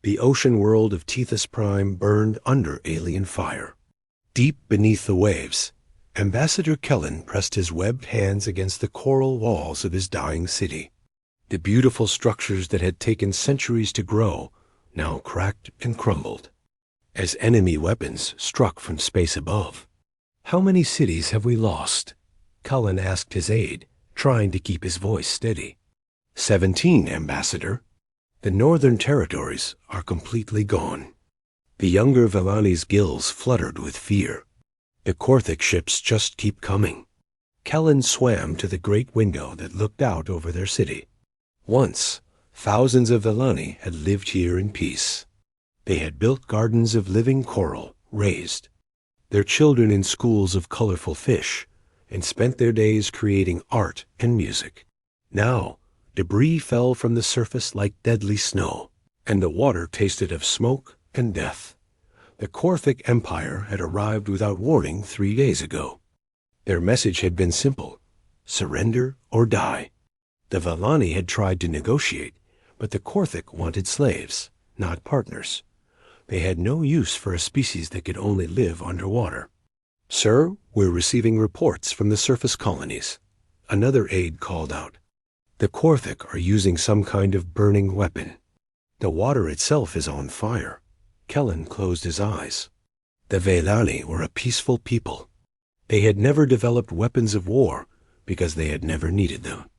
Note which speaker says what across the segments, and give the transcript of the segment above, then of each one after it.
Speaker 1: The ocean world of Tethys Prime burned under alien fire. Deep beneath the waves, Ambassador Kellen pressed his webbed hands against the coral walls of his dying city. The beautiful structures that had taken centuries to grow now cracked and crumbled as enemy weapons struck from space above. "How many cities have we lost?" Cullen asked his aide, trying to keep his voice steady. 17, Ambassador. The northern territories are completely gone." The younger Vellani's gills fluttered with fear. "The Korthic ships just keep coming." Kellen swam to the great window that looked out over their city. Once, thousands of Vellani had lived here in peace. They had built gardens of living coral, raised their children in schools of colorful fish, and spent their days creating art and music. Now, debris fell from the surface like deadly snow, and the water tasted of smoke and death. The Korthic Empire had arrived without warning 3 days ago. Their message had been simple: surrender or die. The Vellani had tried to negotiate, but the Korthic wanted slaves, not partners. They had no use for a species that could only live underwater. "Sir, we're receiving reports from the surface colonies," another aide called out. "The Korthic are using some kind of burning weapon. The water itself is on fire." Kellen closed his eyes. The Vellani were a peaceful people. They had never developed weapons of war because they had never needed them.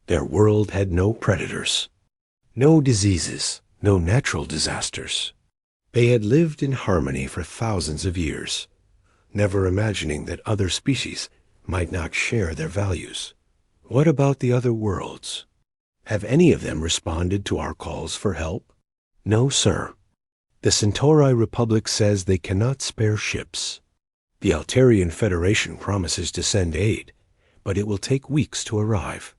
Speaker 1: Their world had no predators, no diseases, no natural disasters. They had lived in harmony for thousands of years, never imagining that other species might not share their values. "What about the other worlds? Have any of them responded to our calls for help?" "No, sir. The Centauri Republic says they cannot spare ships. The Altarian Federation promises to send aid, but it will take weeks to arrive.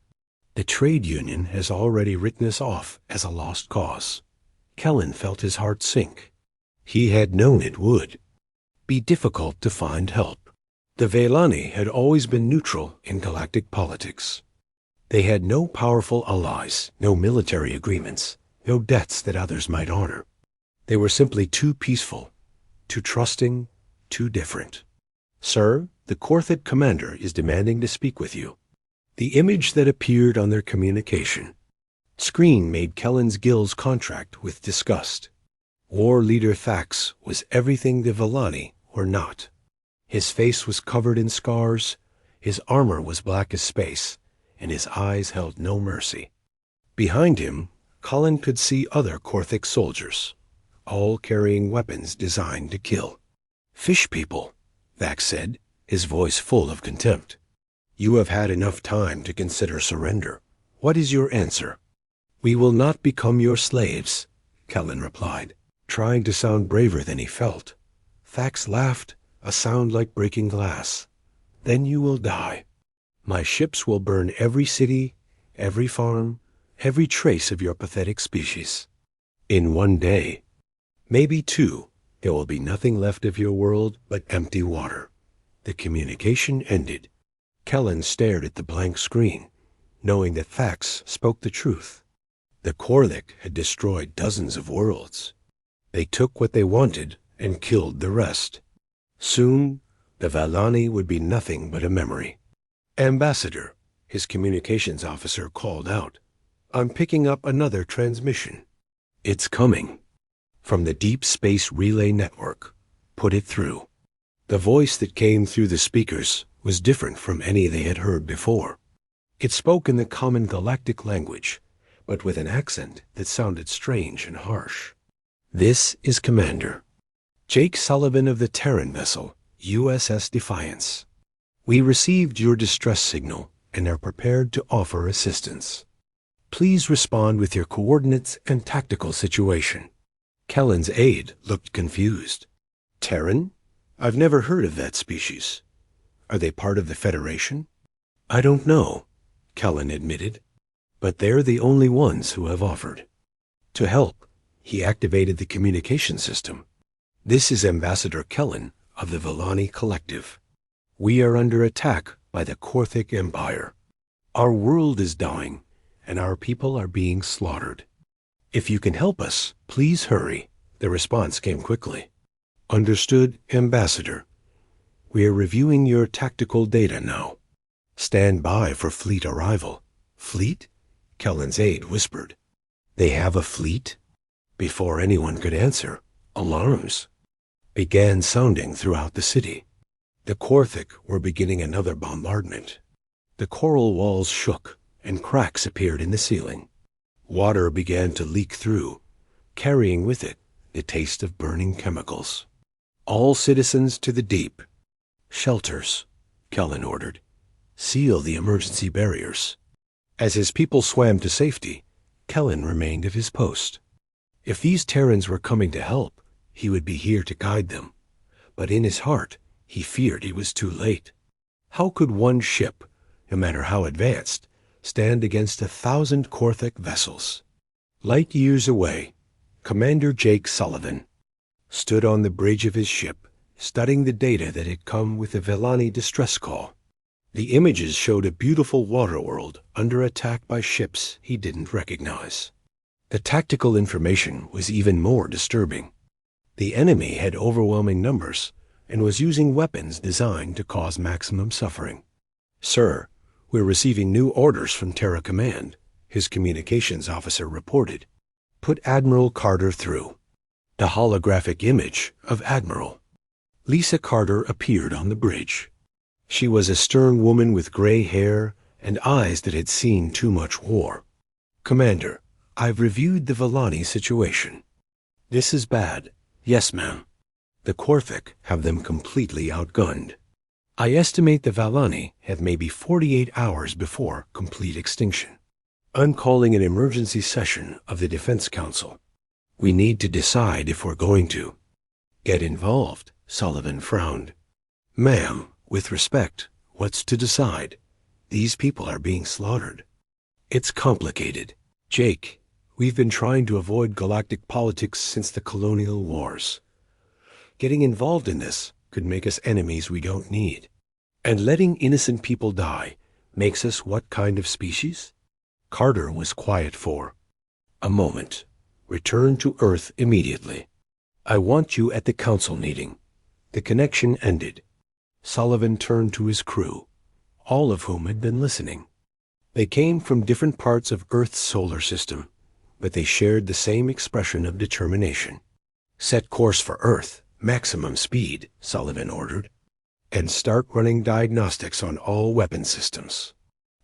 Speaker 1: The trade union has already written us off as a lost cause." Kellen felt his heart sink. He had known it would be difficult to find help. The Vellani had always been neutral in galactic politics. They had no powerful allies, no military agreements, no debts that others might honor. They were simply too peaceful, too trusting, too different. "Sir, the Korthic commander is demanding to speak with you." The image that appeared on their communication screen made Kellen's gills contract with disgust. War leader Thax was everything the Vellani were not. His face was covered in scars, his armor was black as space, and his eyes held no mercy. Behind him, Cullen could see other Korthic soldiers, all carrying weapons designed to kill. "Fish people," Thax said, his voice full of contempt. "You have had enough time to consider surrender. What is your answer?" "We will not become your slaves," Cullen replied, trying to sound braver than he felt. Thax laughed, a sound like breaking glass. "Then you will die. My ships will burn every city, every farm, every trace of your pathetic species. In one day, maybe 2, there will be nothing left of your world but empty water." The communication ended. Kellen stared at the blank screen, knowing that Thax spoke the truth. The Korthic had destroyed dozens of worlds. They took what they wanted and killed the rest. Soon, the Vellani would be nothing but a memory. "Ambassador," his communications officer called out, "I'm picking up another transmission." "It's coming." From the Deep Space Relay Network. "Put it through." The voice that came through the speakers was different from any they had heard before. It spoke in the common galactic language, but with an accent that sounded strange and harsh. "This is Commander Jake Sullivan of the Terran vessel, USS Defiance. We received your distress signal and are prepared to offer assistance. Please respond with your coordinates and tactical situation." Kellen's aide looked confused. "Terran? I've never heard of that species. Are they part of the Federation?" "I don't know," Kellen admitted, "but they're the only ones who have offered." To help, he activated the communication system. "This is Ambassador Kellen of the Vellani Collective. We are under attack by the Korthic Empire. Our world is dying, and our people are being slaughtered. If you can help us, please hurry. The response came quickly. Understood, Ambassador. We are reviewing your tactical data now. Stand by for fleet arrival. Fleet? Kellen's aide whispered. They have a fleet? Before anyone could answer, alarms began sounding throughout the city. The Korthik were beginning another bombardment. The coral walls shook, and cracks appeared in the ceiling. Water began to leak through, carrying with it the taste of burning chemicals. All citizens to the deep. Shelters, Kellen ordered. Seal the emergency barriers. As his people swam to safety, Kellen remained at his post. If these Terrans were coming to help, he would be here to guide them. But in his heart, he feared it was too late. How could one ship, no matter how advanced, stand against 1,000 Korthik vessels? Light years away, Commander Jake Sullivan stood on the bridge of his ship, studying the data that had come with the Vellani distress call. The images showed a beautiful water world under attack by ships he didn't recognize. The tactical information was even more disturbing. The enemy had overwhelming numbers and was using weapons designed to cause maximum suffering. Sir, we're receiving new orders from Terra Command, his communications officer reported. Put Admiral Carter through. The holographic image of Admiral. Lisa Carter appeared on the bridge. She was a stern woman with gray hair and eyes that had seen too much war. Commander, I've reviewed the Vellani situation. This is bad. Yes, ma'am. The Korthik have them completely outgunned. I estimate the Vellani have maybe 48 hours before complete extinction. I'm calling an emergency session of the Defense Council. We need to decide if we're going to get involved, Sullivan frowned. Ma'am, with respect, what's to decide? These people are being slaughtered. It's complicated. Jake, we've been trying to avoid galactic politics since the colonial wars. Getting involved in this could make us enemies we don't need. And letting innocent people die makes us what kind of species? Carter was quiet for a moment. Return to Earth immediately. I want you at the council meeting. The connection ended. Sullivan turned to his crew, all of whom had been listening. They came from different parts of Earth's solar system, but they shared the same expression of determination. Set course for Earth, maximum speed, Sullivan ordered, and start running diagnostics on all weapon systems.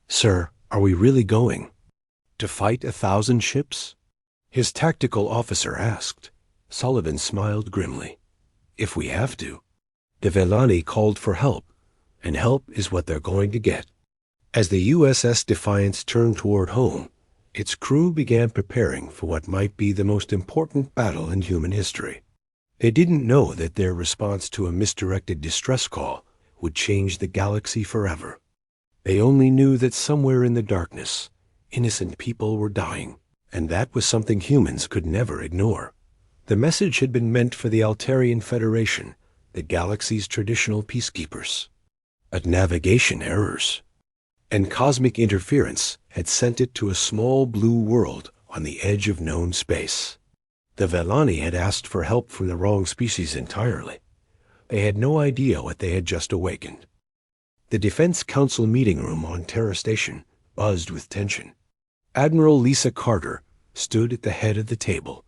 Speaker 1: Sir, are we really going to fight 1,000 ships? His tactical officer asked. Sullivan smiled grimly. If we have to. The Vellani called for help, and help is what they're going to get. As the USS Defiance turned toward home, its crew began preparing for what might be the most important battle in human history. They didn't know that their response to a misdirected distress call would change the galaxy forever. They only knew that somewhere in the darkness, innocent people were dying, and that was something humans could never ignore. The message had been meant for the Altarian Federation, the galaxy's traditional peacekeepers. But navigation errors and cosmic interference had sent it to a small blue world on the edge of known space. The Vellani had asked for help from the wrong species entirely. They had no idea what they had just awakened. The Defense Council meeting room on Terra Station buzzed with tension. Admiral Lisa Carter stood at the head of the table,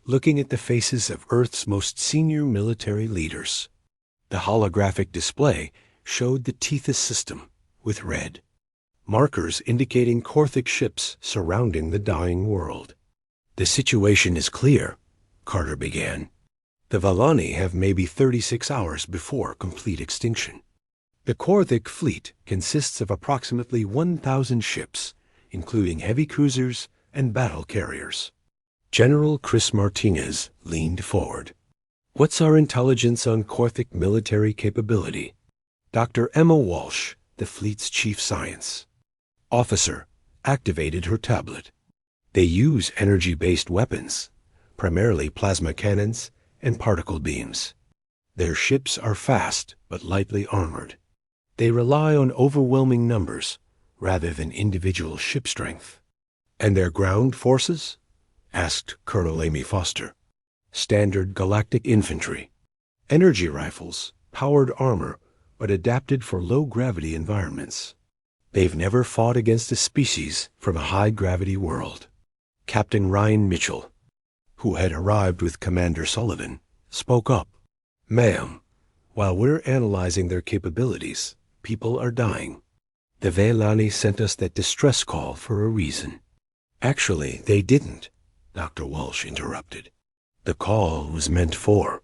Speaker 1: looking at the faces of Earth's most senior military leaders. The holographic display showed the Tethys system with red, markers indicating Korthik ships surrounding the dying world. The situation is clear, Carter began. The Vellani have maybe 36 hours before complete extinction. The Korthik fleet consists of approximately 1,000 ships, including heavy cruisers and battle carriers. General Chris Martinez leaned forward. What's our intelligence on Korthik military capability? Dr. Emma Walsh, the fleet's chief science officer, activated her tablet. They use energy-based weapons, primarily plasma cannons and particle beams. Their ships are fast but lightly armored. They rely on overwhelming numbers rather than individual ship strength. And their ground forces? asked Colonel Amy Foster. Standard galactic infantry. Energy rifles, powered armor, but adapted for low-gravity environments. They've never fought against a species from a high-gravity world. Captain Ryan Mitchell, who had arrived with Commander Sullivan, spoke up. Ma'am, while we're analyzing their capabilities, people are dying. The Velani sent us that distress call for a reason. Actually, they didn't, Dr. Walsh interrupted. The call was meant for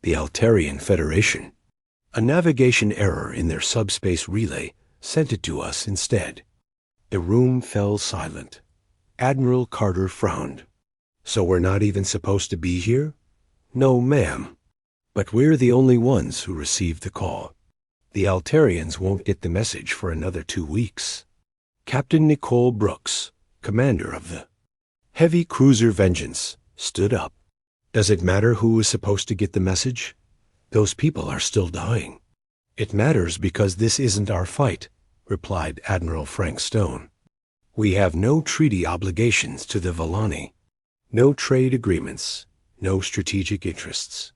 Speaker 1: the Altarian Federation. A navigation error in their subspace relay sent it to us instead. The room fell silent. Admiral Carter frowned. So we're not even supposed to be here? No, ma'am. But we're the only ones who received the call. The Altarians won't get the message for another 2 weeks. Captain Nicole Brooks, commander of the heavy cruiser Vengeance, stood up. Does it matter who is supposed to get the message? Those people are still dying. It matters because this isn't our fight, replied Admiral Frank Stone. We have no treaty obligations to the Velani, no trade agreements, no strategic interests.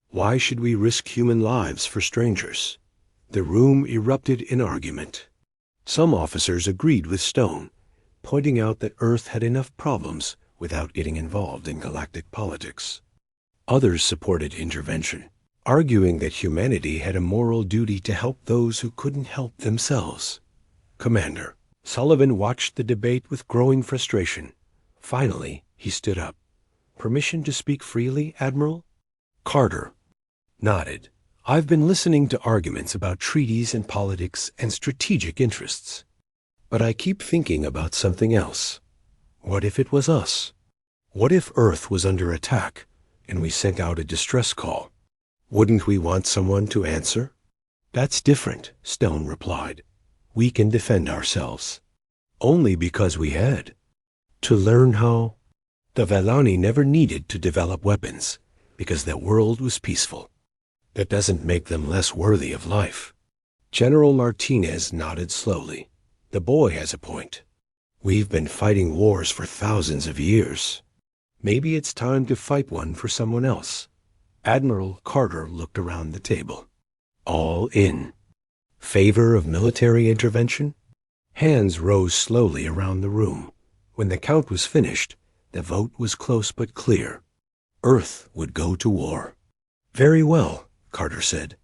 Speaker 1: Why should we risk human lives for strangers? The room erupted in argument. Some officers agreed with Stone, pointing out that Earth had enough problems without getting involved in galactic politics. Others supported intervention, arguing that humanity had a moral duty to help those who couldn't help themselves. Commander Sullivan watched the debate with growing frustration. Finally, he stood up. Permission to speak freely, Admiral? Carter nodded. I've been listening to arguments about treaties and politics and strategic interests. But I keep thinking about something else. What if it was us? What if Earth was under attack and we sent out a distress call? Wouldn't we want someone to answer? That's different, Stone replied. We can defend ourselves. Only because we had to learn how. The Velani never needed to develop weapons because their world was peaceful. That doesn't make them less worthy of life. General Martinez nodded slowly. The boy has a point. We've been fighting wars for thousands of years. Maybe it's time to fight one for someone else. Admiral Carter looked around the table. All in. Favor of military intervention? Hands rose slowly around the room. When the count was finished, the vote was close but clear. Earth would go to war. Very well, Carter said.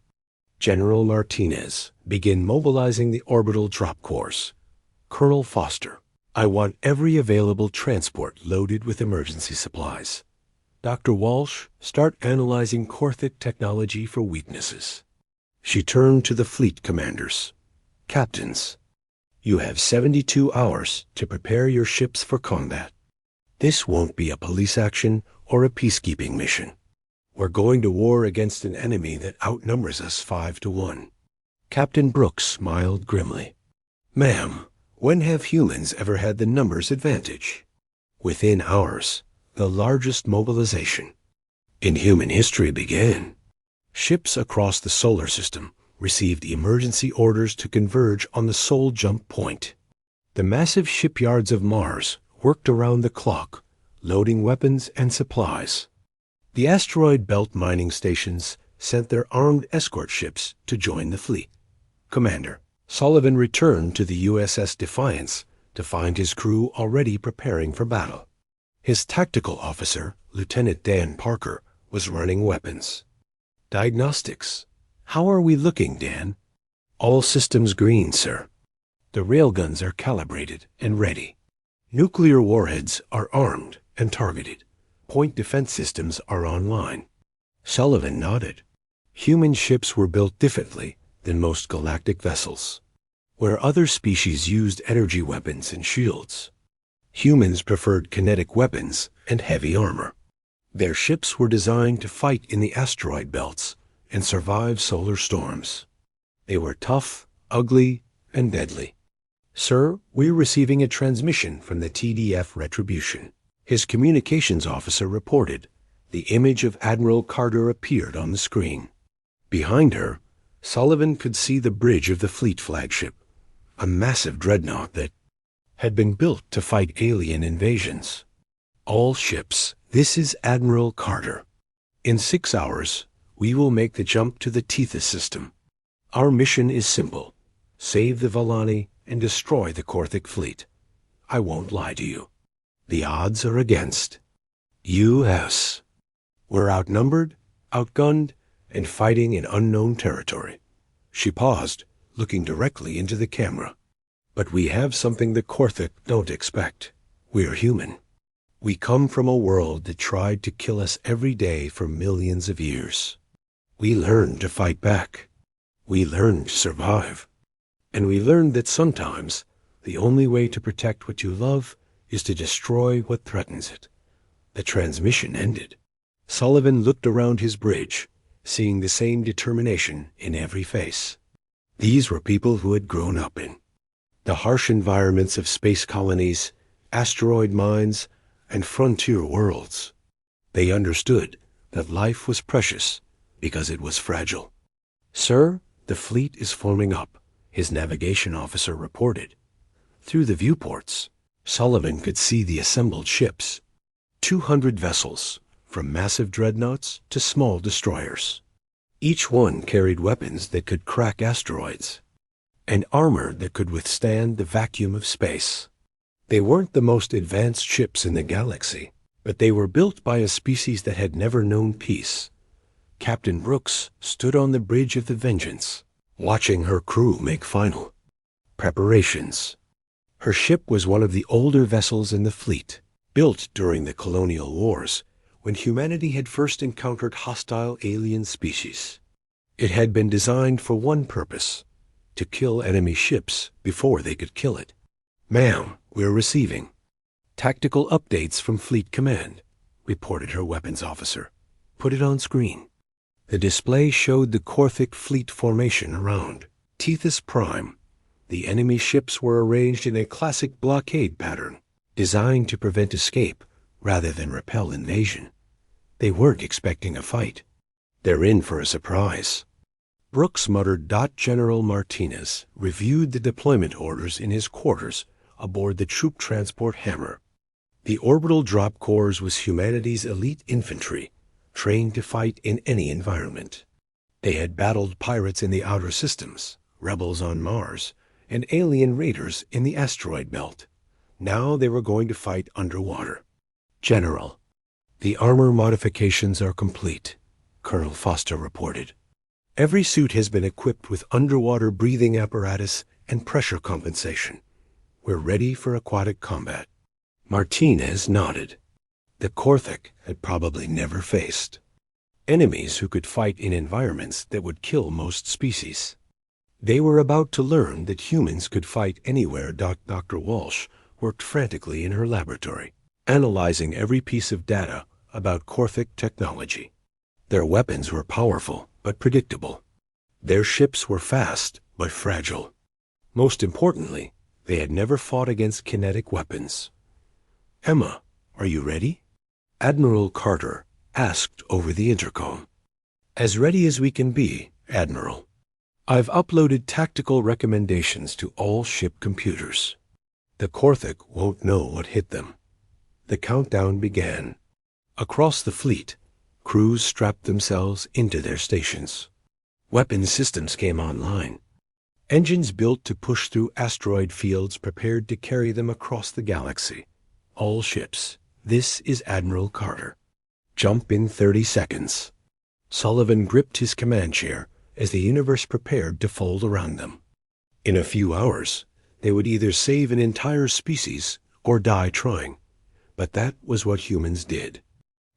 Speaker 1: General Martinez, begin mobilizing the orbital drop course. Colonel Foster, I want every available transport loaded with emergency supplies. Dr. Walsh, start analyzing Korthic technology for weaknesses. She turned to the fleet commanders. Captains, you have 72 hours to prepare your ships for combat. This won't be a police action or a peacekeeping mission. We're going to war against an enemy that outnumbers us 5-1. Captain Brooks smiled grimly. Ma'am, when have humans ever had the numbers advantage? Within hours, the largest mobilization in human history began. Ships across the solar system received emergency orders to converge on the Soul Jump Point. The massive shipyards of Mars worked around the clock, loading weapons and supplies. The asteroid belt mining stations sent their armed escort ships to join the fleet. Commander Sullivan returned to the USS Defiance to find his crew already preparing for battle. His tactical officer, Lieutenant Dan Parker, was running weapons. Diagnostics. How are we looking, Dan? All systems green, sir. The railguns are calibrated and ready. Nuclear warheads are armed and targeted. Point defense systems are online. Sullivan nodded. Human ships were built differently than most galactic vessels. Where other species used energy weapons and shields, humans preferred kinetic weapons and heavy armor. Their ships were designed to fight in the asteroid belts and survive solar storms. They were tough, ugly, and deadly. Sir, we're receiving a transmission from the TDF Retribution. His communications officer reported. The image of Admiral Carter appeared on the screen. Behind her, Sullivan could see the bridge of the fleet flagship, a massive dreadnought that had been built to fight alien invasions. All ships, this is Admiral Carter. In 6 hours, we will make the jump to the Tethys system. Our mission is simple. Save the Valani and destroy the Korthic fleet. I won't lie to you. The odds are against U.S. We're outnumbered, outgunned, and fighting in unknown territory. She paused, looking directly into the camera. But we have something the Korthic don't expect. We're human. We come from a world that tried to kill us every day for millions of years. We learned to fight back. We learned to survive. And we learned that sometimes the only way to protect what you love is to destroy what threatens it. The transmission ended. Sullivan looked around his bridge, seeing the same determination in every face. These were people who had grown up in the harsh environments of space colonies, asteroid mines, and frontier worlds. They understood that life was precious because it was fragile. "Sir, the fleet is forming up," his navigation officer reported. Through the viewports, Sullivan could see the assembled ships. 200 vessels, from massive dreadnoughts to small destroyers. Each one carried weapons that could crack asteroids, and armor that could withstand the vacuum of space. They weren't the most advanced ships in the galaxy, but they were built by a species that had never known peace. Captain Brooks stood on the bridge of the Vengeance, watching her crew make final preparations. Her ship was one of the older vessels in the fleet, built during the colonial wars, when humanity had first encountered hostile alien species. It had been designed for one purpose: to kill enemy ships before they could kill it. "Ma'am, we're receiving tactical updates from Fleet Command," reported her weapons officer. "Put it on screen." The display showed the Korthic fleet formation around Tethys Prime. The enemy ships were arranged in a classic blockade pattern, designed to prevent escape rather than repel invasion. They weren't expecting a fight. "They're in for a surprise." Brooks muttered. General Martinez reviewed the deployment orders in his quarters aboard the troop transport Hammer. The orbital drop corps was humanity's elite infantry, trained to fight in any environment. They had battled pirates in the outer systems, rebels on Mars, and alien raiders in the asteroid belt. Now they were going to fight underwater. "General, the armor modifications are complete," Colonel Foster reported. "Every suit has been equipped with underwater breathing apparatus and pressure compensation. We're ready for aquatic combat." Martinez nodded. The Korthic had probably never faced enemies who could fight in environments that would kill most species. They were about to learn that humans could fight anywhere. Dr. Walsh worked frantically in her laboratory, analyzing every piece of data about Korthic technology. Their weapons were powerful but predictable. Their ships were fast but fragile. Most importantly, they had never fought against kinetic weapons. "Emma, are you ready?" Admiral Carter asked over the intercom. "As ready as we can be, Admiral. I've uploaded tactical recommendations to all ship computers. The Korthic won't know what hit them." The countdown began. Across the fleet, crews strapped themselves into their stations. Weapon systems came online. Engines built to push through asteroid fields prepared to carry them across the galaxy. "All ships, this is Admiral Carter. Jump in 30 seconds." Sullivan gripped his command chair as the universe prepared to fold around them. In a few hours, they would either save an entire species or die trying. But that was what humans did.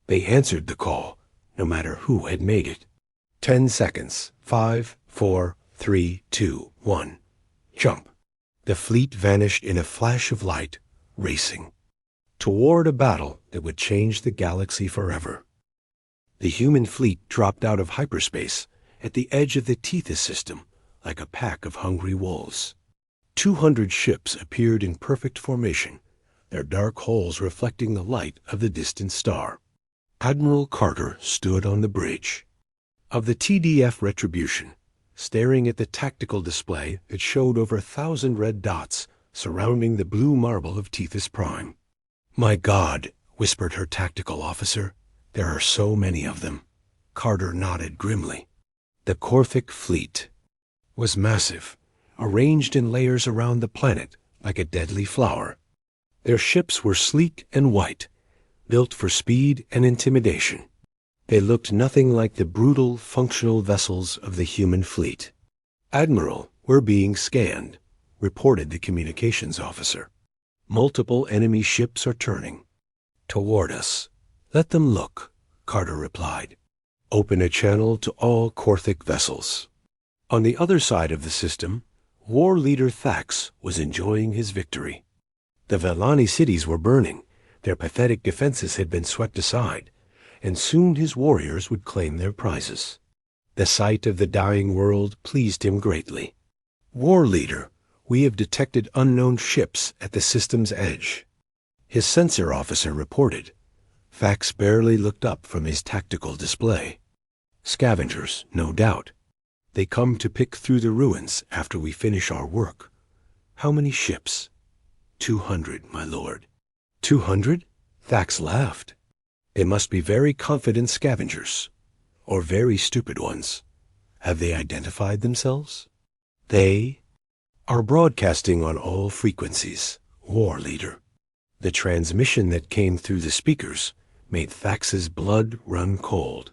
Speaker 1: They answered the call, no matter who had made it. 10 seconds. 5, 4, 3, 2, 1. Jump. The fleet vanished in a flash of light, racing toward a battle that would change the galaxy forever. The human fleet dropped out of hyperspace at the edge of the Tethys system like a pack of hungry wolves. 200 ships appeared in perfect formation, their dark hulls reflecting the light of the distant star. Admiral Carter stood on the bridge of the TDF Retribution, staring at the tactical display that showed over 1,000 red dots surrounding the blue marble of Tethys Prime. "My God, whispered her tactical officer. "There are so many of them." Carter nodded grimly. The Korthic fleet was massive, arranged in layers around the planet like a deadly flower. Their ships were sleek and white, built for speed and intimidation. They looked nothing like the brutal, functional vessels of the human fleet. "Admiral, we're being scanned," reported the communications officer. "Multiple enemy ships are turning toward us." "Let them look," Carter replied. "Open a channel to all Korthic vessels." On the other side of the system, war leader Thax was enjoying his victory. The Velani cities were burning, their pathetic defenses had been swept aside, and soon his warriors would claim their prizes. The sight of the dying world pleased him greatly. "War leader, we have detected unknown ships at the system's edge," his sensor officer reported. Thax barely looked up from his tactical display. "Scavengers, no doubt. They come to pick through the ruins after we finish our work." "How many ships?" 200, my lord." 200? Thax laughed. "They must be very confident scavengers, or very stupid ones. Have they identified themselves?" "They are broadcasting on all frequencies, war leader." The transmission that came through the speakers made Thax's blood run cold.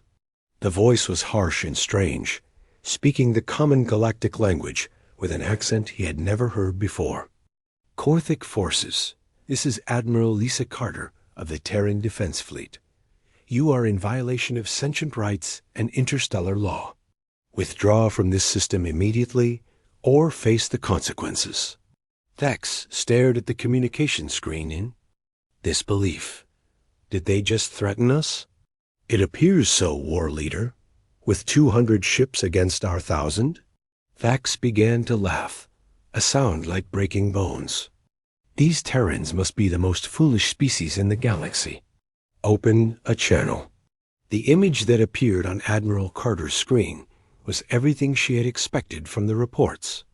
Speaker 1: The voice was harsh and strange, speaking the common galactic language with an accent he had never heard before. "Korthic forces, this is Admiral Lisa Carter of the Terran Defense Fleet. You are in violation of sentient rights and interstellar law. Withdraw from this system immediately or face the consequences." Thax stared at the communication screen in disbelief. Did they just threaten us? "It appears so, war leader. With 200 ships against our 1,000? Thax began to laugh, a sound like breaking bones. "These Terrans must be the most foolish species in the galaxy." "Open a channel." The image that appeared on Admiral Carter's screen was everything she had expected from the reports.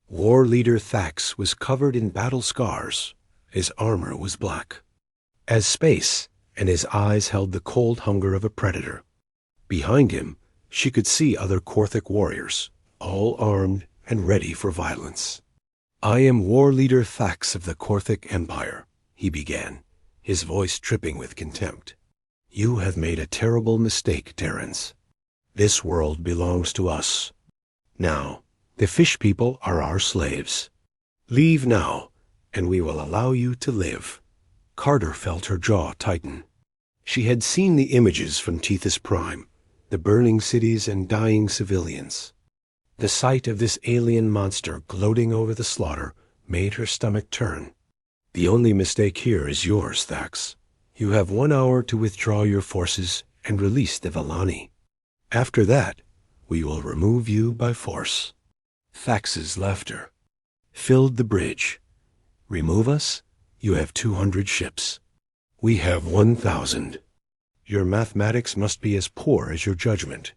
Speaker 1: War leader Thax was covered in battle scars. His armor was black as space, and his eyes held the cold hunger of a predator. Behind him, she could see other Korthic warriors, all armed and ready for violence. "I am War Leader Thax of the Korthic Empire," he began, his voice dripping with contempt. "You have made a terrible mistake, Terrans. This world belongs to us. Now, the fish people are our slaves. Leave now, and we will allow you to live." Carter felt her jaw tighten. She had seen the images from Tethys Prime, the burning cities and dying civilians. The sight of this alien monster gloating over the slaughter made her stomach turn. "The only mistake here is yours, Thax. You have 1 hour to withdraw your forces and release the Velani. After that, we will remove you by force." Thax's laughter filled the bridge. "Remove us? You have 200 ships. We have 1,000. Your mathematics must be as poor as your judgment."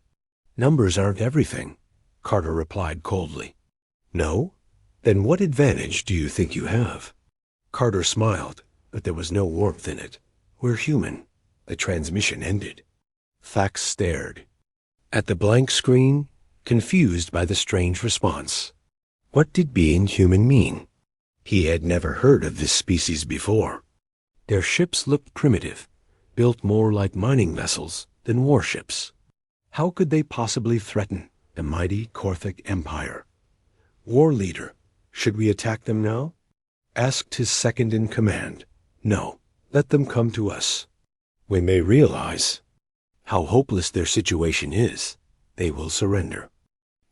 Speaker 1: "Numbers aren't everything," Carter replied coldly. "No? Then what advantage do you think you have?" Carter smiled, but there was no warmth in it. "We're human." The transmission ended. Thax stared at the blank screen, confused by the strange response. What did being human mean? He had never heard of this species before. Their ships looked primitive, built more like mining vessels than warships. How could they possibly threaten the mighty Korthic Empire? "War leader, should we attack them now?" asked his second in command. "No, let them come to us. We may realize how hopeless their situation is. They will surrender.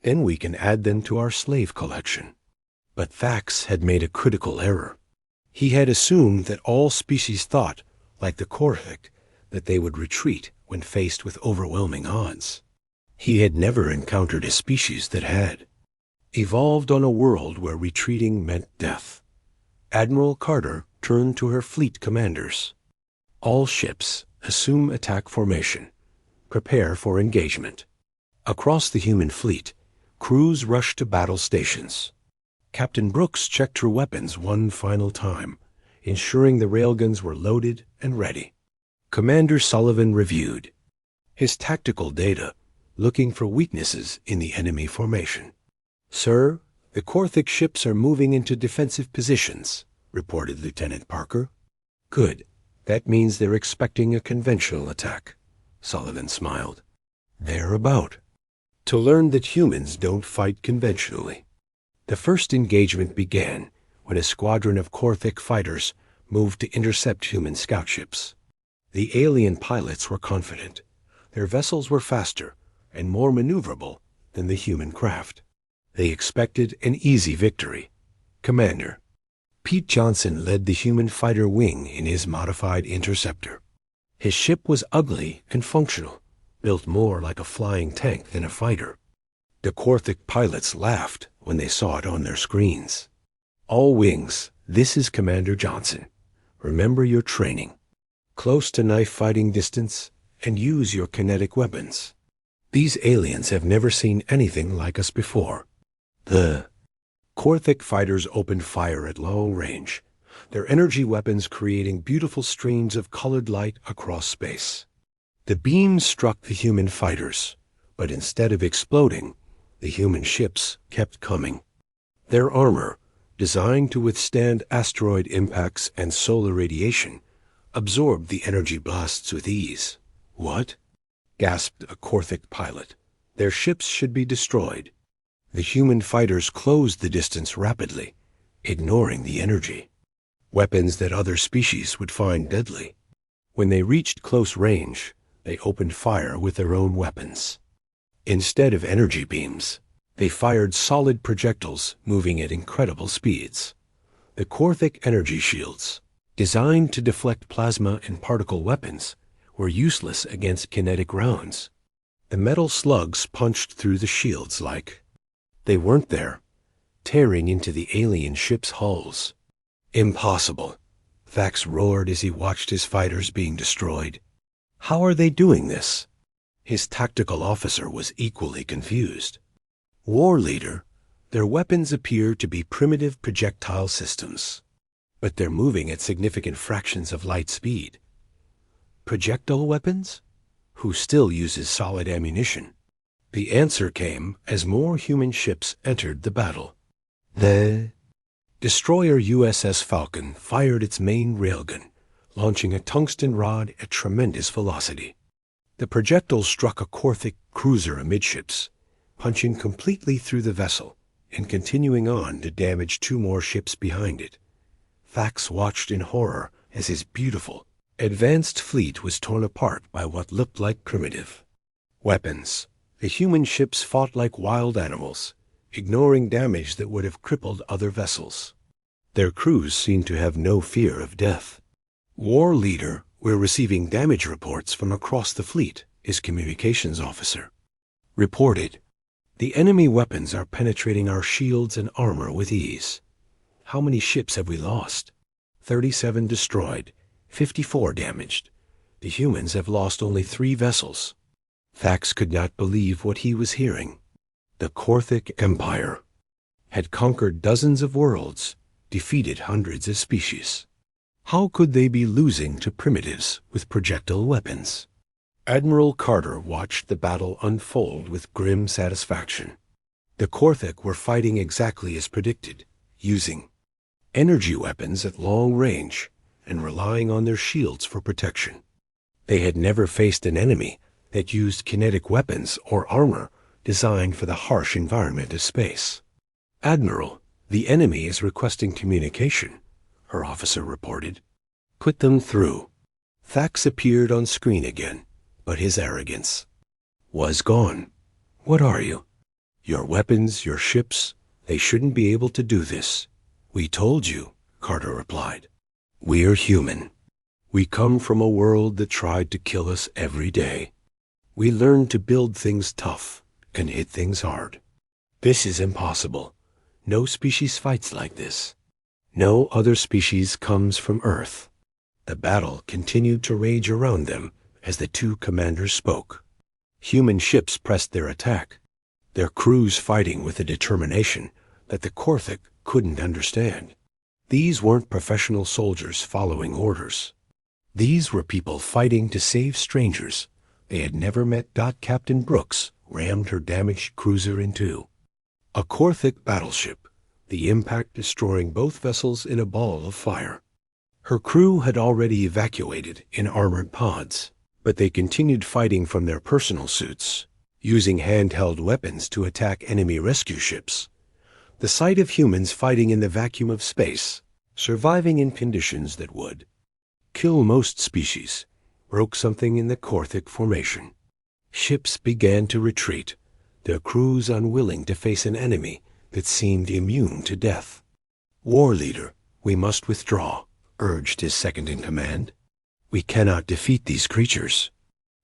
Speaker 1: Then we can add them to our slave collection." But Thax had made a critical error. He had assumed that all species thought, like the Korthic, that they would retreat when faced with overwhelming odds. He had never encountered a species that had evolved on a world where retreating meant death. Admiral Carter turned to her fleet commanders. "All ships, assume attack formation. Prepare for engagement." Across the human fleet, crews rushed to battle stations. Captain Brooks checked her weapons one final time, ensuring the railguns were loaded and ready. Commander Sullivan reviewed his tactical data, looking for weaknesses in the enemy formation. "Sir, the Korthik ships are moving into defensive positions," reported Lieutenant Parker. "Good. That means they're expecting a conventional attack," Sullivan smiled. "They're about to learn that humans don't fight conventionally." The first engagement began when a squadron of Korthik fighters moved to intercept human scout ships. The alien pilots were confident. Their vessels were faster and more maneuverable than the human craft. They expected an easy victory. Commander Pete Johnson led the human fighter wing in his modified interceptor. His ship was ugly and functional, built more like a flying tank than a fighter. The Korthik pilots laughed when they saw it on their screens. "All wings, this is Commander Johnson. Remember your training. Close to knife fighting distance, and use your kinetic weapons. These aliens have never seen anything like us before." The Korthik fighters opened fire at long range, their energy weapons creating beautiful streams of colored light across space. The beams struck the human fighters, but instead of exploding, the human ships kept coming. Their armor, designed to withstand asteroid impacts and solar radiation, absorbed the energy blasts with ease. "What?" gasped a Korthik pilot. "Their ships should be destroyed." The human fighters closed the distance rapidly, ignoring the energy. Weapons that other species would find deadly. When they reached close range, they opened fire with their own weapons. Instead of energy beams, they fired solid projectiles moving at incredible speeds. The Korthik energy shields, designed to deflect plasma and particle weapons, were useless against kinetic rounds. The metal slugs punched through the shields like they weren't there, tearing into the alien ships' hulls. "Impossible," Thax roared as he watched his fighters being destroyed. "How are they doing this?" His tactical officer was equally confused. "War leader, their weapons appear to be primitive projectile systems, but they're moving at significant fractions of light speed." "Projectile weapons? Who still uses solid ammunition?" The answer came as more human ships entered the battle. The destroyer USS Falcon fired its main railgun, launching a tungsten rod at tremendous velocity. The projectile struck a Korthik cruiser amidships, punching completely through the vessel and continuing on to damage two more ships behind it. Thax watched in horror as his beautiful, advanced fleet was torn apart by what looked like primitive weapons. The human ships fought like wild animals, ignoring damage that would have crippled other vessels. Their crews seemed to have no fear of death. "War leader, we're receiving damage reports from across the fleet," his communications officer reported. "The enemy weapons are penetrating our shields and armor with ease." "How many ships have we lost?" 37 destroyed, 54 damaged. The humans have lost only 3 vessels. Thax could not believe what he was hearing. The Korthik Empire had conquered dozens of worlds, defeated hundreds of species. How could they be losing to primitives with projectile weapons? Admiral Carter watched the battle unfold with grim satisfaction. The Korthik were fighting exactly as predicted, using energy weapons at long range and relying on their shields for protection. They had never faced an enemy that used kinetic weapons or armor designed for the harsh environment of space. "Admiral, the enemy is requesting communication," her officer reported. "Put them through." Thax appeared on screen again, but his arrogance was gone. "What are you? Your weapons, your ships, they shouldn't be able to do this." "We told you," Carter replied. "We're human. We come from a world that tried to kill us every day. We learned to build things tough and hit things hard. This is impossible. No species fights like this. No other species comes from Earth." The battle continued to rage around them as the two commanders spoke. Human ships pressed their attack, their crews fighting with a determination that the Korthik couldn't understand. These weren't professional soldiers following orders. These were people fighting to save strangers they had never met. Captain Brooks rammed her damaged cruiser in two. A Korthik battleship, the impact destroying both vessels in a ball of fire. Her crew had already evacuated in armored pods, but they continued fighting from their personal suits, using handheld weapons to attack enemy rescue ships. The sight of humans fighting in the vacuum of space, surviving in conditions that would kill most species, broke something in the Korthik formation. Ships began to retreat, their crews unwilling to face an enemy that seemed immune to death. "War leader, we must withdraw," urged his second-in-command. "We cannot defeat these creatures."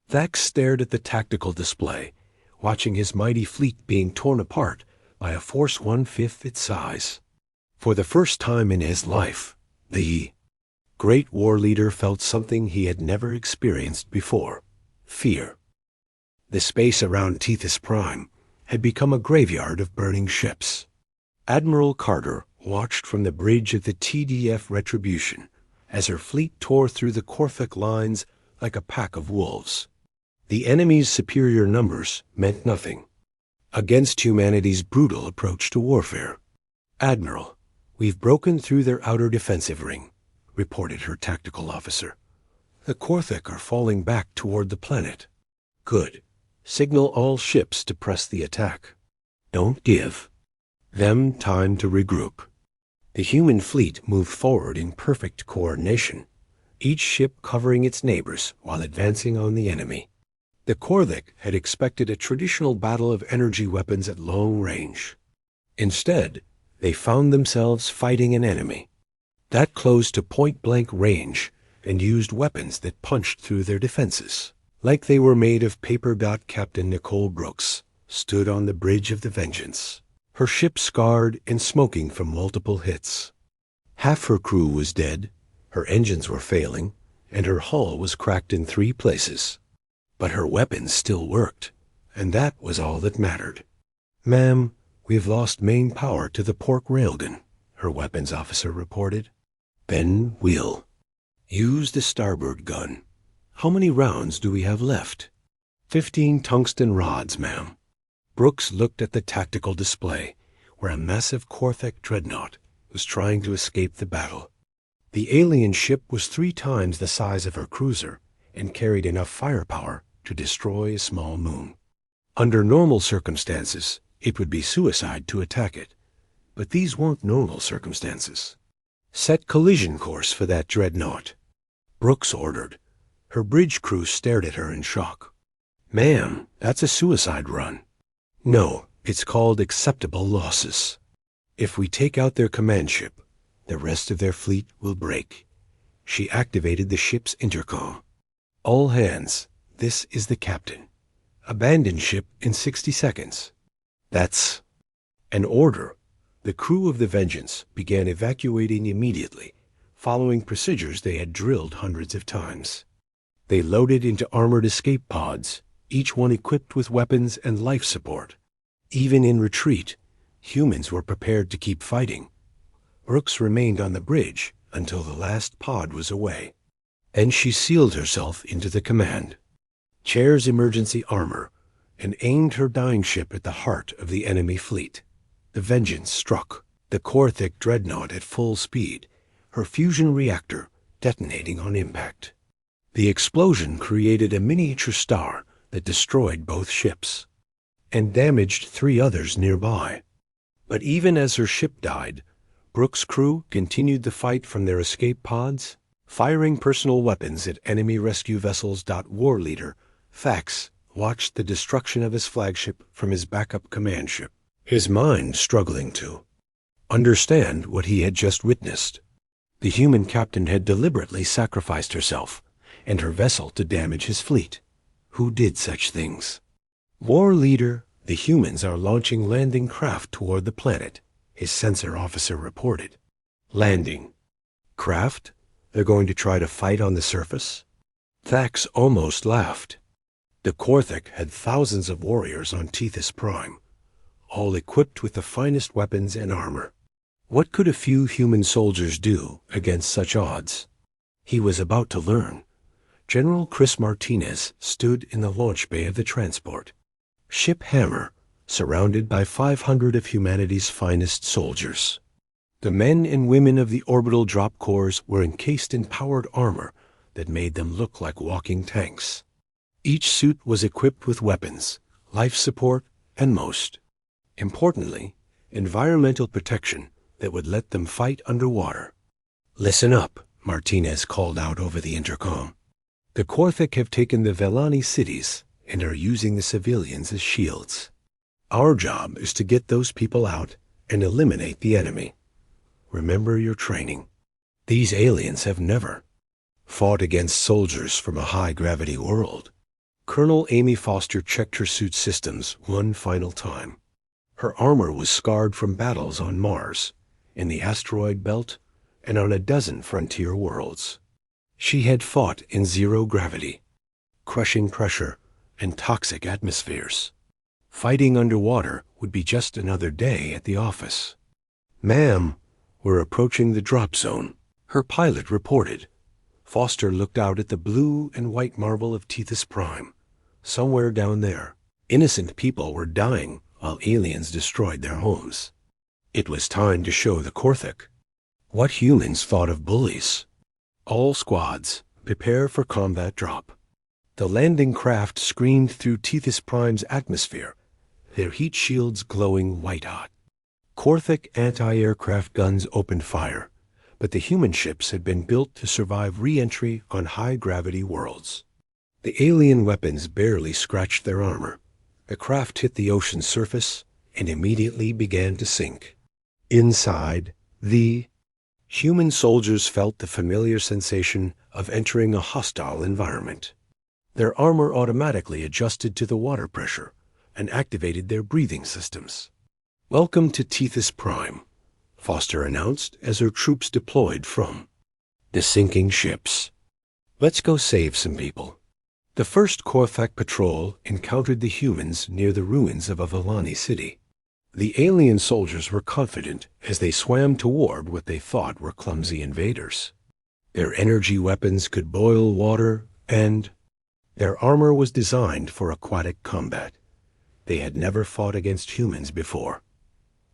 Speaker 1: Thax stared at the tactical display, watching his mighty fleet being torn apart by a force 1/5 its size. For the first time in his life, the great war leader felt something he had never experienced before: fear. The space around Tethys Prime had become a graveyard of burning ships. Admiral Carter watched from the bridge of the TDF Retribution as her fleet tore through the Korthik lines like a pack of wolves. The enemy's superior numbers meant nothing against humanity's brutal approach to warfare. "Admiral, we've broken through their outer defensive ring," reported her tactical officer. "The Korthik are falling back toward the planet." "Good. Signal all ships to press the attack. Don't give them time to regroup." The human fleet moved forward in perfect coordination, each ship covering its neighbors while advancing on the enemy. The Korthik had expected a traditional battle of energy weapons at long range. Instead, they found themselves fighting an enemy that close to point-blank range and used weapons that punched through their defenses like they were made of paper. Captain Nicole Brooks stood on the bridge of the Vengeance, her ship scarred and smoking from multiple hits. Half her crew was dead, her engines were failing, and her hull was cracked in 3 places. But her weapons still worked, and that was all that mattered. "Ma'am, we've lost main power to the Pork Railgun," her weapons officer reported. "Then we'll use the starboard gun. How many rounds do we have left?" 15 tungsten rods, ma'am." Brooks looked at the tactical display, where a massive Korthik dreadnought was trying to escape the battle. The alien ship was 3 times the size of her cruiser and carried enough firepower to destroy a small moon. Under normal circumstances, it would be suicide to attack it. But these weren't normal circumstances. "Set collision course for that dreadnought," Brooks ordered. Her bridge crew stared at her in shock. "Ma'am, that's a suicide run." "No, it's called acceptable losses. If we take out their command ship, the rest of their fleet will break." She activated the ship's intercom. "All hands, this is the captain. Abandon ship in 60 seconds. That's an order. The crew of the Vengeance began evacuating immediately, following procedures they had drilled hundreds of times. They loaded into armored escape pods, each one equipped with weapons and life support. Even in retreat, humans were prepared to keep fighting. Brooks remained on the bridge until the last pod was away, and she sealed herself into the command chair's emergency armor and aimed her dying ship at the heart of the enemy fleet. The Vengeance struck, the Korthik dreadnought at full speed, her fusion reactor detonating on impact. The explosion created a miniature star that destroyed both ships and damaged 3 others nearby. But even as her ship died, Brooks' crew continued the fight from their escape pods, firing personal weapons at enemy rescue vessels. War leader Thax watched the destruction of his flagship from his backup command ship, his mind struggling to understand what he had just witnessed. The human captain had deliberately sacrificed herself and her vessel to damage his fleet. Who did such things? "War leader, the humans are launching landing craft toward the planet," his sensor officer reported. "Landing craft? They're going to try to fight on the surface?" Thax almost laughed. The Korthik had thousands of warriors on Tethys Prime, all equipped with the finest weapons and armor. What could a few human soldiers do against such odds? He was about to learn. General Chris Martinez stood in the launch bay of the transport. Ship Hammer, surrounded by 500 of humanity's finest soldiers. The men and women of the orbital drop corps were encased in powered armor that made them look like walking tanks. Each suit was equipped with weapons, life support, and most importantly, environmental protection that would let them fight underwater. "Listen up," Martinez called out over the intercom. "The Korthik have taken the Velani cities and are using the civilians as shields. Our job is to get those people out and eliminate the enemy. Remember your training. These aliens have never fought against soldiers from a high-gravity world." Colonel Amy Foster checked her suit systems one final time. Her armor was scarred from battles on Mars, in the asteroid belt, and on a dozen frontier worlds. She had fought in zero gravity, crushing pressure, and toxic atmospheres. Fighting underwater would be just another day at the office. "Ma'am, we're approaching the drop zone," her pilot reported. Foster looked out at the blue and white marble of Tethys Prime. Somewhere down there, innocent people were dying while aliens destroyed their homes. It was time to show the Korthik what humans thought of bullies. "All squads, prepare for combat drop." The landing craft screamed through Tethys Prime's atmosphere, their heat shields glowing white-hot. Korthik anti-aircraft guns opened fire, but the human ships had been built to survive re-entry on high-gravity worlds. The alien weapons barely scratched their armor. The craft hit the ocean's surface and immediately began to sink. Inside, the human soldiers felt the familiar sensation of entering a hostile environment. Their armor automatically adjusted to the water pressure and activated their breathing systems. "Welcome to Tethys Prime," Foster announced as her troops deployed from the sinking ships. "Let's go save some people." The first Korthak patrol encountered the humans near the ruins of a Velani city. The alien soldiers were confident as they swam toward what they thought were clumsy invaders. Their energy weapons could boil water, and their armor was designed for aquatic combat. They had never fought against humans before.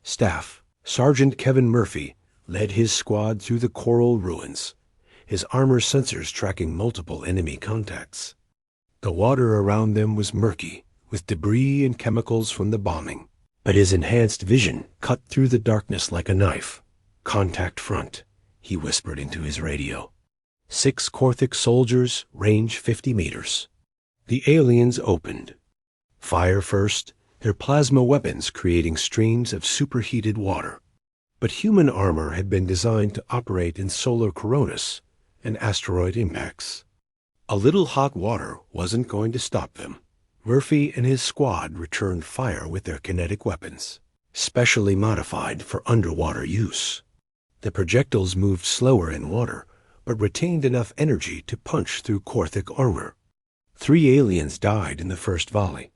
Speaker 1: Staff Sergeant Kevin Murphy led his squad through the coral ruins, his armor sensors tracking multiple enemy contacts. The water around them was murky, with debris and chemicals from the bombing, but his enhanced vision cut through the darkness like a knife. "Contact front," he whispered into his radio. 6 Korthik soldiers, range 50 meters. The aliens opened. Fire first, their plasma weapons creating streams of superheated water. But human armor had been designed to operate in solar coronas and asteroid impacts. A little hot water wasn't going to stop them. Murphy and his squad returned fire with their kinetic weapons, specially modified for underwater use. The projectiles moved slower in water, but retained enough energy to punch through Korthik armor. 3 aliens died in the first volley.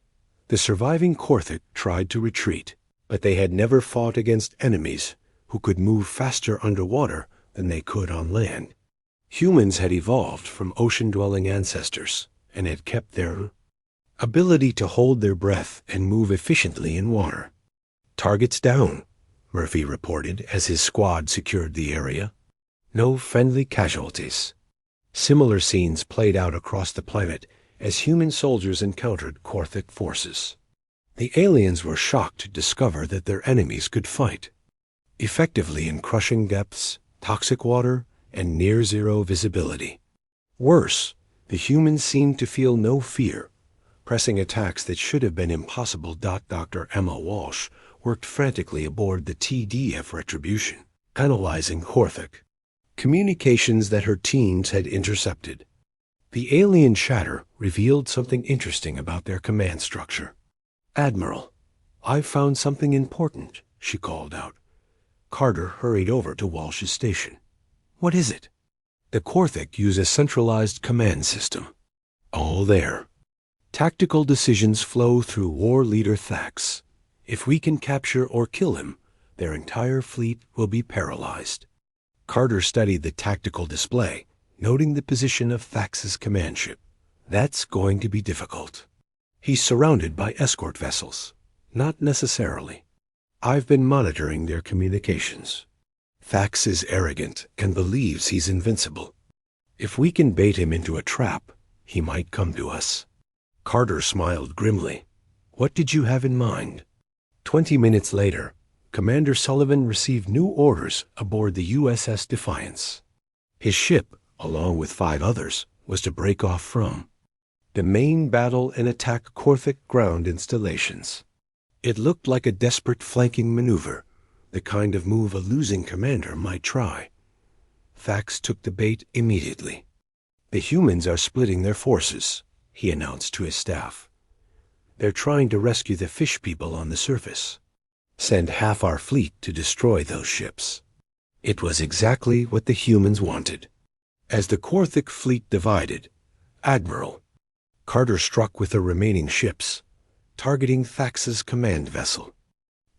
Speaker 1: The surviving Korthik tried to retreat, but they had never fought against enemies who could move faster underwater than they could on land. Humans had evolved from ocean-dwelling ancestors and had kept their ability to hold their breath and move efficiently in water. "Targets down," Murphy reported as his squad secured the area. No friendly casualties. Similar scenes played out across the planet as human soldiers encountered Korthik forces. The aliens were shocked to discover that their enemies could fight effectively in crushing depths, toxic water, and near-zero visibility. Worse, the humans seemed to feel no fear, pressing attacks that should have been impossible. Dr. Emma Walsh worked frantically aboard the TDF Retribution, analyzing Korthik communications that her teams had intercepted. The alien chatter revealed something interesting about their command structure. "Admiral, I've found something important," she called out. Carter hurried over to Walsh's station. "What is it?" "The Korthik use a centralized command system." "All there. Tactical decisions flow through war leader Thax. If we can capture or kill him, their entire fleet will be paralyzed." Carter studied the tactical display, noting the position of Thax's command ship. That's going to be difficult. He's surrounded by escort vessels. Not necessarily. I've been monitoring their communications. Thax is arrogant and believes he's invincible. If we can bait him into a trap, he might come to us. Carter smiled grimly. What did you have in mind? 20 minutes later, Commander Sullivan received new orders aboard the USS Defiance. His ship, along with 5 others, was to break off from the main battle and attack Korthic ground installations. It looked like a desperate flanking maneuver, the kind of move a losing commander might try. Thax took the bait immediately. The humans are splitting their forces, he announced to his staff. They're trying to rescue the fish people on the surface. Send half our fleet to destroy those ships. It was exactly what the humans wanted. As the Korthic fleet divided, Admiral Carter struck with the remaining ships, targeting Thax's command vessel.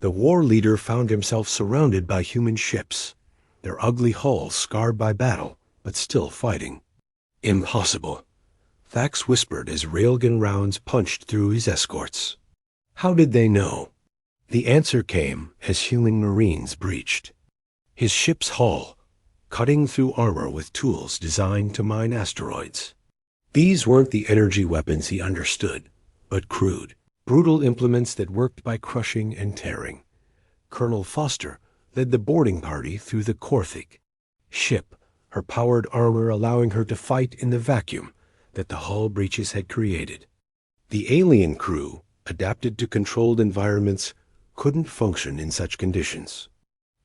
Speaker 1: The war leader found himself surrounded by human ships, their ugly hulls scarred by battle, but still fighting. Impossible, Thax whispered as railgun rounds punched through his escorts. How did they know? The answer came as human Marines breached. His ship's hull, cutting through armor with tools designed to mine asteroids. These weren't the energy weapons he understood, but crude, brutal implements that worked by crushing and tearing. Colonel Foster led the boarding party through the Korthic ship, her powered armor allowing her to fight in the vacuum that the hull breaches had created. The alien crew, adapted to controlled environments, couldn't function in such conditions.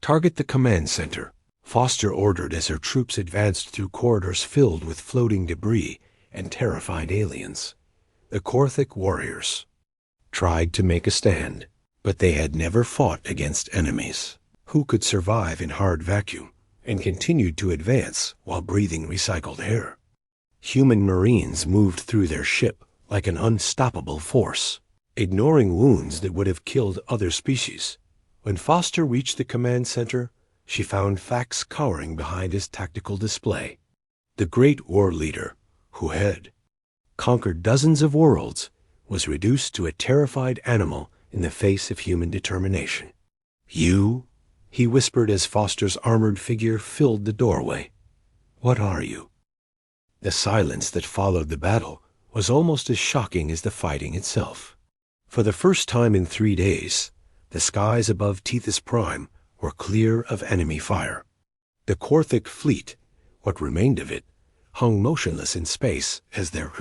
Speaker 1: Target the command center, Foster ordered as her troops advanced through corridors filled with floating debris and terrified aliens. The Korthic warriors tried to make a stand, but they had never fought against enemies who could survive in hard vacuum and continued to advance while breathing recycled air. Human Marines moved through their ship like an unstoppable force, ignoring wounds that would have killed other species. When Foster reached the command center, she found Thax cowering behind his tactical display. The great war leader, who had conquered dozens of worlds, was reduced to a terrified animal in the face of human determination. You? He whispered as Foster's armored figure filled the doorway. What are you? The silence that followed the battle was almost as shocking as the fighting itself. For the first time in 3 days, the skies above Tethys Prime were clear of enemy fire. The Korthic fleet, what remained of it, hung motionless in space as their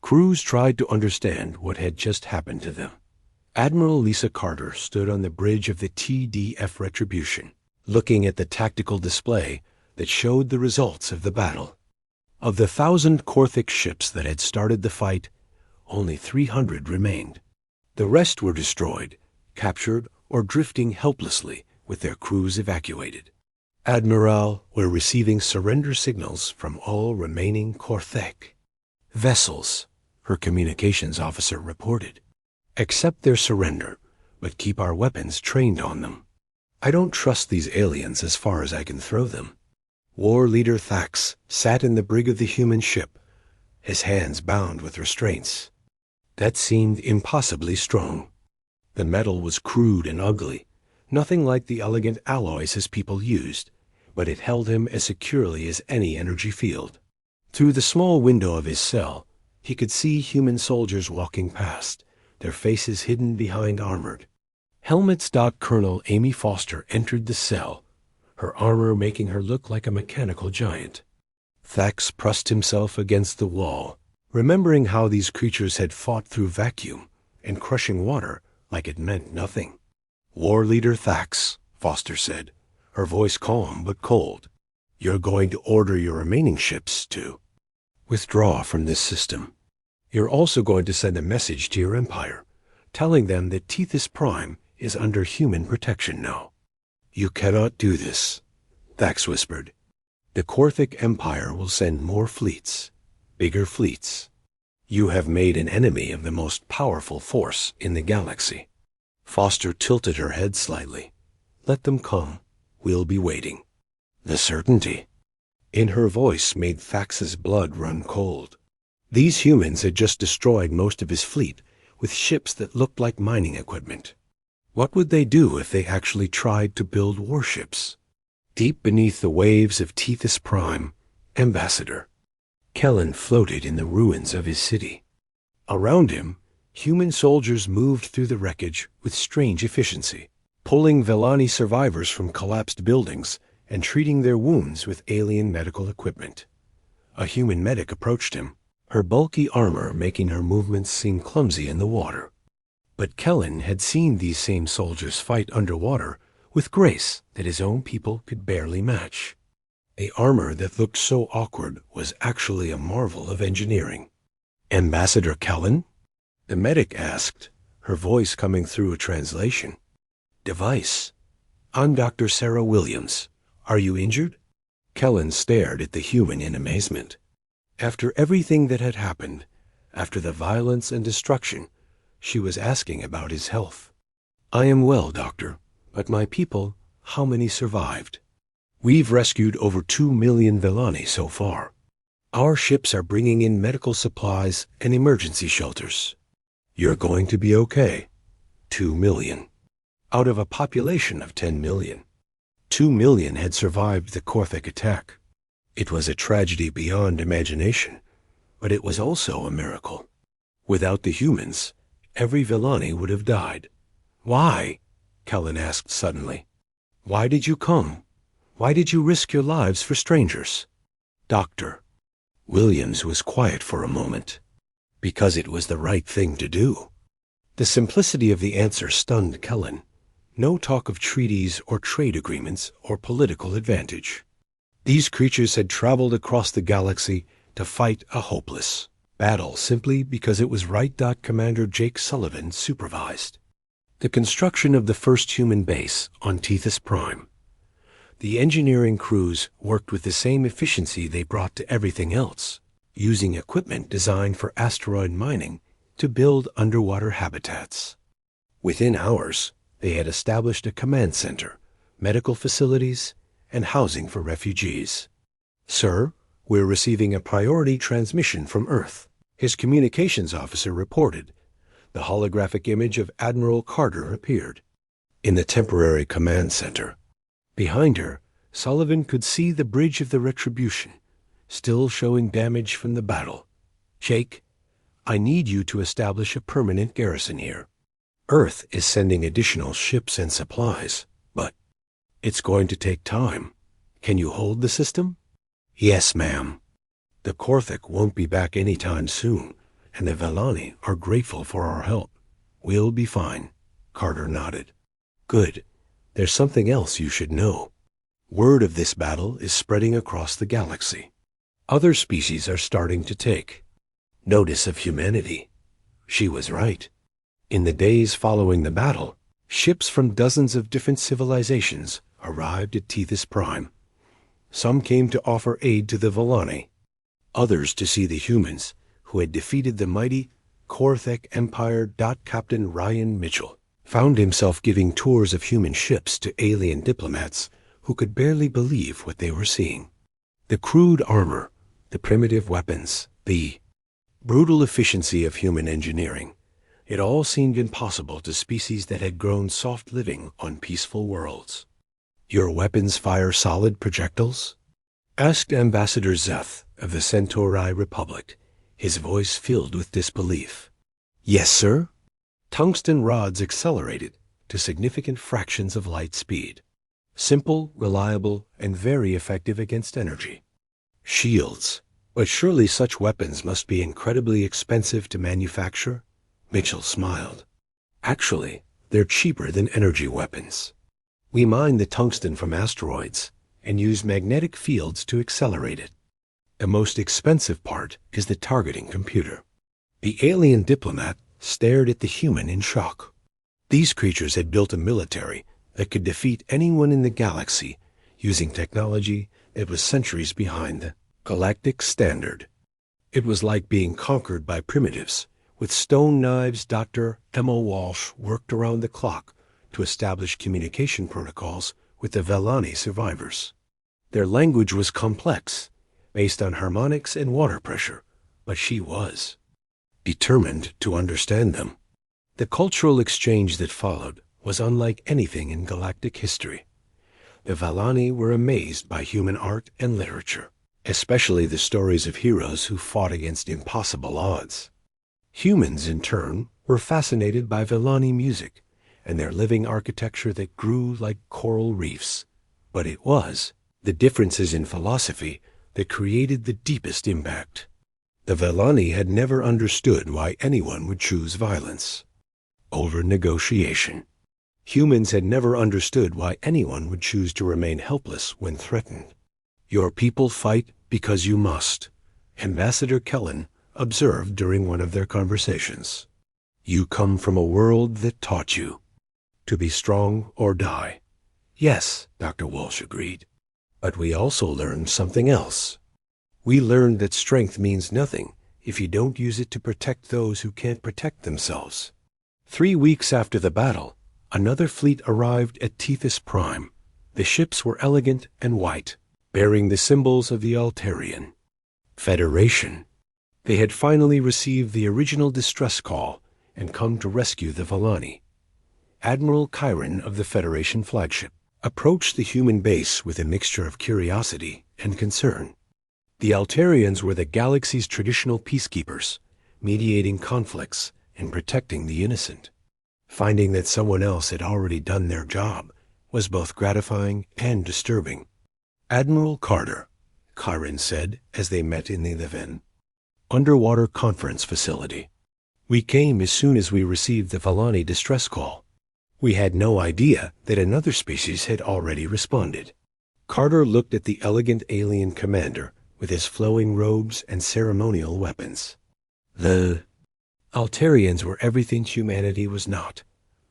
Speaker 1: crews tried to understand what had just happened to them. Admiral Lisa Carter stood on the bridge of the TDF Retribution, looking at the tactical display that showed the results of the battle. Of the 1,000 Korthic ships that had started the fight, only 300 remained. The rest were destroyed, captured, or drifting helplessly with their crews evacuated. Admiral, we're receiving surrender signals from all remaining Korthic vessels, her communications officer reported. Accept their surrender, but keep our weapons trained on them. I don't trust these aliens as far as I can throw them. War leader Thax sat in the brig of the human ship, his hands bound with restraints. That seemed impossibly strong. The metal was crude and ugly, nothing like the elegant alloys his people used, but it held him as securely as any energy field. Through the small window of his cell, he could see human soldiers walking past, their faces hidden behind armored helmets. Colonel Amy Foster entered the cell, her armor making her look like a mechanical giant. Thax pressed himself against the wall, remembering how these creatures had fought through vacuum and crushing water like it meant nothing. War leader Thax, Foster said, her voice calm but cold. You're going to order your remaining ships to withdraw from this system. You're also going to send a message to your empire, telling them that Tethys Prime is under human protection now. You cannot do this, Thax whispered. The Korthic Empire will send more fleets, bigger fleets. You have made an enemy of the most powerful force in the galaxy. Foster tilted her head slightly. Let them come. We'll be waiting. The certainty. In her voice made Thax's blood run cold. These humans had just destroyed most of his fleet with ships that looked like mining equipment. What would they do if they actually tried to build warships? Deep beneath the waves of Tethys Prime, Ambassador Kellen floated in the ruins of his city. Around him, human soldiers moved through the wreckage with strange efficiency, pulling Vellani survivors from collapsed buildings and treating their wounds with alien medical equipment. A human medic approached him, her bulky armor making her movements seem clumsy in the water. But Kellen had seen these same soldiers fight underwater with grace that his own people could barely match. A armor that looked so awkward was actually a marvel of engineering. "Ambassador Kellen?" the medic asked, her voice coming through a translation. "Device. I'm Dr. Sarah Williams. Are you injured?" Kellen stared at the human in amazement. After everything that had happened, after the violence and destruction, she was asking about his health. "I am well, doctor, but my people, how many survived? We've rescued over 2 million Vellani so far. Our ships are bringing in medical supplies and emergency shelters. You're going to be okay. 2 million. Out of a population of 10 million. 2 million had survived the Korthik attack. It was a tragedy beyond imagination, but it was also a miracle. Without the humans, every Vellani would have died. Why?" Kellen asked suddenly. "Why did you come? Why did you risk your lives for strangers?" "Doctor." Williams was quiet for a moment. "Because it was the right thing to do." The simplicity of the answer stunned Kellen. No talk of treaties or trade agreements or political advantage. These creatures had traveled across the galaxy to fight a hopeless battle simply because it was right. Commander Jake Sullivan supervised the construction of the first human base on Tethys Prime. The engineering crews worked with the same efficiency they brought to everything else, using equipment designed for asteroid mining to build underwater habitats. Within hours, they had established a command center, medical facilities, and housing for refugees. "Sir, we're receiving a priority transmission from Earth," his communications officer reported. The holographic image of Admiral Carter appeared. In the temporary command center, behind her, Sullivan could see the bridge of the Retribution, still showing damage from the battle. "Jake, I need you to establish a permanent garrison here. Earth is sending additional ships and supplies, but it's going to take time. Can you hold the system?" "Yes, ma'am. The Korthik won't be back anytime soon, and the Vellani are grateful for our help. We'll be fine." Carter nodded. "Good. There's something else you should know. Word of this battle is spreading across the galaxy. Other species are starting to take notice of humanity." She was right. In the days following the battle, ships from dozens of different civilizations arrived at Tethys Prime. Some came to offer aid to the Vellani, others to see the humans who had defeated the mighty Korthik Empire. Captain Ryan Mitchell found himself giving tours of human ships to alien diplomats who could barely believe what they were seeing. The crude armor, the primitive weapons, the brutal efficiency of human engineering. It all seemed impossible to species that had grown soft living on peaceful worlds. "Your weapons fire solid projectiles?" asked Ambassador Zeth of the Centauri Republic, his voice filled with disbelief. "Yes, sir." Tungsten rods accelerated to significant fractions of light speed. Simple, reliable, and very effective against energy. "Shields. But surely such weapons must be incredibly expensive to manufacture?" Mitchell smiled. "Actually, they're cheaper than energy weapons. We mine the tungsten from asteroids and use magnetic fields to accelerate it. The most expensive part is the targeting computer." The alien diplomat stared at the human in shock. These creatures had built a military that could defeat anyone in the galaxy using technology that was centuries behind the galactic standard. It was like being conquered by primitives. With stone knives, Dr. Emma Walsh worked around the clock to establish communication protocols with the Vellani survivors. Their language was complex, based on harmonics and water pressure, but she was determined to understand them. The cultural exchange that followed was unlike anything in galactic history. The Valani were amazed by human art and literature, especially the stories of heroes who fought against impossible odds. Humans, in turn, were fascinated by Valani music and their living architecture that grew like coral reefs. But it was the differences in philosophy that created the deepest impact. The Valani had never understood why anyone would choose violence over negotiation. Humans had never understood why anyone would choose to remain helpless when threatened. Your people fight because you must, Ambassador Kellen observed during one of their conversations. You come from a world that taught you to be strong or die. Yes, Dr. Walsh agreed. But we also learned something else. We learned that strength means nothing if you don't use it to protect those who can't protect themselves. 3 weeks after the battle, another fleet arrived at Tethys Prime. The ships were elegant and white, bearing the symbols of the Altarian Federation. They had finally received the original distress call and come to rescue the Valani. Admiral Chiron of the Federation flagship approached the human base with a mixture of curiosity and concern. The Altarians were the galaxy's traditional peacekeepers, mediating conflicts and protecting the innocent. Finding that someone else had already done their job was both gratifying and disturbing. Admiral Carter, Chiron said as they met in the Levin underwater conference facility. We came as soon as we received the Valani distress call. We had no idea that another species had already responded. Carter looked at the elegant alien commander with his flowing robes and ceremonial weapons. The Altarians were everything humanity was not: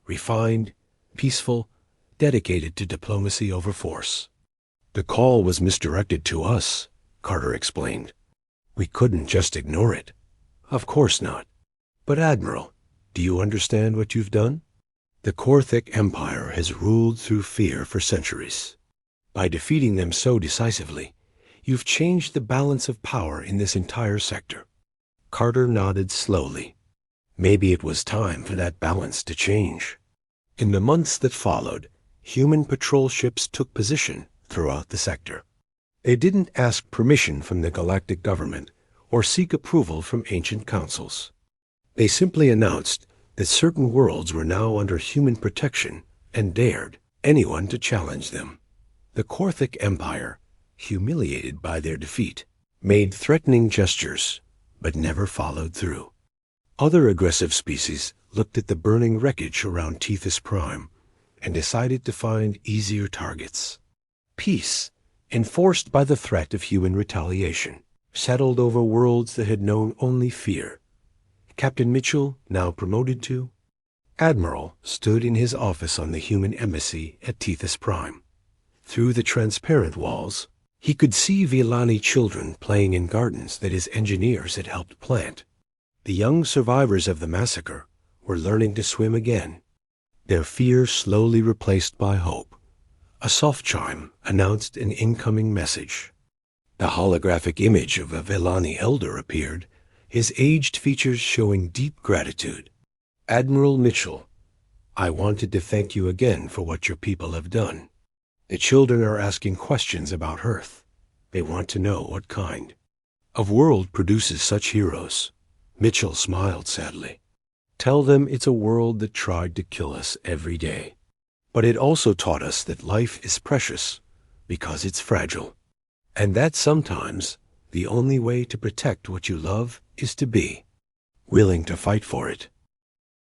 Speaker 1: refined, peaceful, dedicated to diplomacy over force. The call was misdirected to us, Carter explained. We couldn't just ignore it. Of course not. But Admiral, do you understand what you've done? The Korthic Empire has ruled through fear for centuries. By defeating them so decisively, you've changed the balance of power in this entire sector. Carter nodded slowly. Maybe it was time for that balance to change. In the months that followed, human patrol ships took position throughout the sector. They didn't ask permission from the galactic government or seek approval from ancient councils. They simply announced that certain worlds were now under human protection and dared anyone to challenge them. The Korthic Empire, humiliated by their defeat, made threatening gestures, but never followed through. Other aggressive species looked at the burning wreckage around Tethys Prime and decided to find easier targets. Peace, enforced by the threat of human retaliation, settled over worlds that had known only fear. Captain Mitchell, now promoted to Admiral, stood in his office on the human embassy at Tethys Prime. Through the transparent walls, he could see Villani children playing in gardens that his engineers had helped plant. The young survivors of the massacre were learning to swim again, their fear slowly replaced by hope. A soft chime announced an incoming message. The holographic image of a Villani elder appeared, his aged features showing deep gratitude. Admiral Mitchell, I wanted to thank you again for what your people have done. The children are asking questions about Earth. They want to know what kind of world produces such heroes. Mitchell smiled sadly. Tell them it's a world that tried to kill us every day. But it also taught us that life is precious because it's fragile, and that sometimes the only way to protect what you love is to be willing to fight for it.